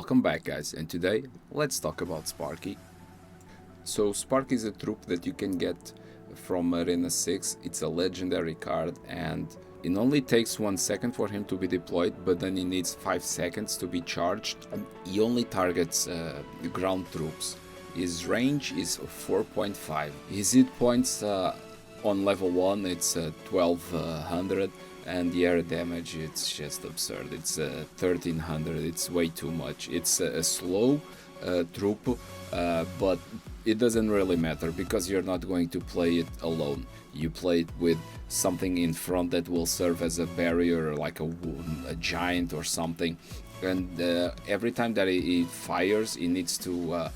Welcome back, guys, and today let's talk about Sparky. So Sparky is a troop that you can get from Arena 6. It's a legendary card and it only takes 1 second for him to be deployed, but then he needs 5 seconds to be charged. He only targets ground troops. His range is 4.5. His hit points on level 1 it's 1200, and the air damage, it's just absurd. It's 1300. It's way too much. It's a slow troop, but it doesn't really matter because you're not going to play it alone. You play it with something in front that will serve as a barrier, like a giant or something, and every time that he fires, he needs to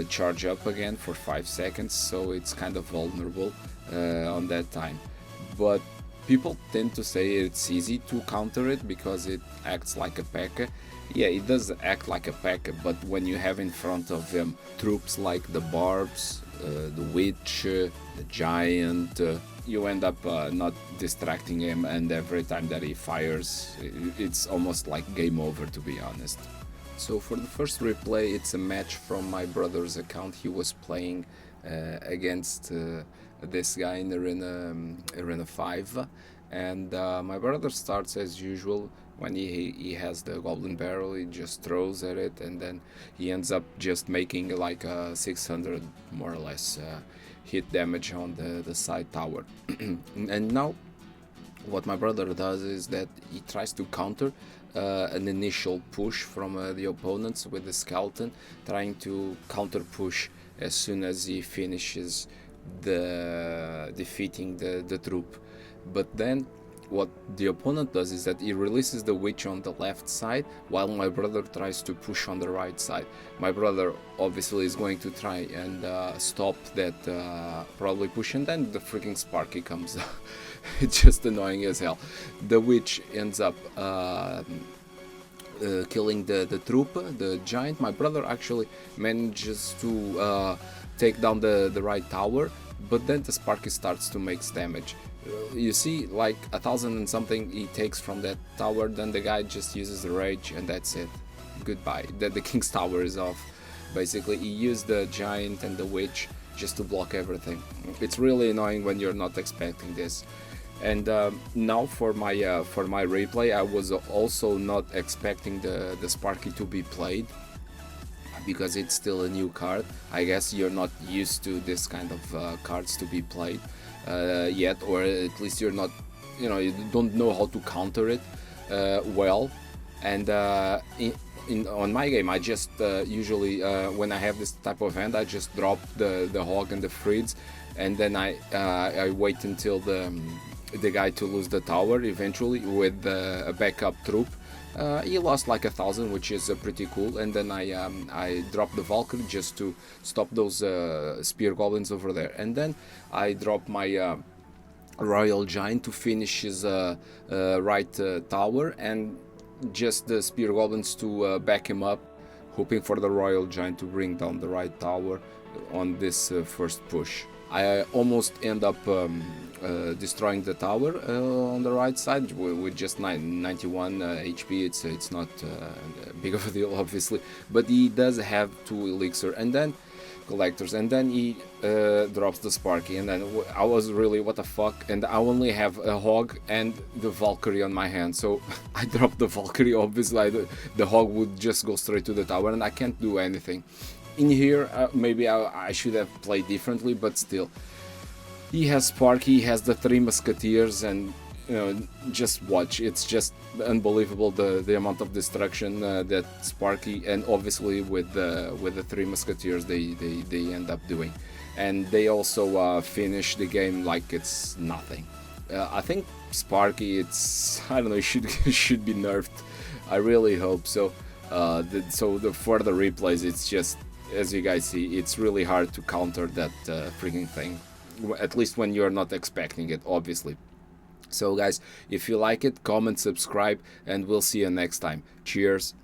charge up again for 5 seconds, so it's kind of vulnerable on that time. But people tend to say it's easy to counter it because it acts like a P.E.K.K.A. Yeah, it does act like a P.E.K.K.A, but when you have in front of him troops like the Barbs, the Witch, the Giant, you end up not distracting him, and every time that he fires, it's almost like game over, to be honest. So for the first replay, it's a match from my brother's account. He was playing against this guy in Arena 5, and my brother starts as usual. When he has the goblin barrel, he just throws at it, and then he ends up just making like 600 more or less hit damage on the side tower. And now what my brother does is that he tries to counter an initial push from the opponents with the skeleton, trying to counter push as soon as he finishes defeating the troop. But then what the opponent does is that he releases the witch on the left side while my brother tries to push on the right side. My brother obviously is going to try and stop that probably push, and then the freaking Sparky comes. It's just annoying as hell. The witch ends up killing the troop, the giant. My brother actually manages to take down the right tower, but then the Sparky starts to make damage. You see, like 1,000 and something he takes from that tower, then the guy just uses the rage and that's it. Goodbye. The king's tower is off. Basically, he used the giant and the witch just to block everything. It's really annoying when you're not expecting this. And now for my replay, I was also not expecting the Sparky to be played, because it's still a new card. I guess you're not used to this kind of cards to be played yet, or at least you're not, you don't know how to counter it well. And on my game, I just usually when I have this type of hand, I just drop the hog and the frids, and then I wait until the guy to lose the tower eventually with a backup troop. He lost like 1,000, which is pretty cool, and then I dropped the Valkyrie just to stop those spear goblins over there, and then I dropped my Royal Giant to finish his right tower, and just the spear goblins to back him up, hoping for the Royal Giant to bring down the right tower on this first push. I almost end up destroying the tower on the right side with just 91 HP. It's not big of a deal, obviously, but he does have 2 elixir and then collectors, and then he drops the Sparky, and then I was really, what the fuck, and I only have a hog and the Valkyrie on my hand, so I dropped the Valkyrie. Obviously the hog would just go straight to the tower and I can't do anything. In here, maybe I should have played differently, but still, he has Sparky, he has the 3 musketeers, and just watch. It's just unbelievable the amount of destruction that Sparky, and obviously with the 3 musketeers they end up doing, and they also finish the game like it's nothing. I think Sparky, I don't know, should be nerfed. I really hope so. For the replays, it's just, as you guys see, it's really hard to counter that freaking thing, at least when you're not expecting it, obviously. So guys, if you like it, comment, subscribe, and we'll see you next time. Cheers.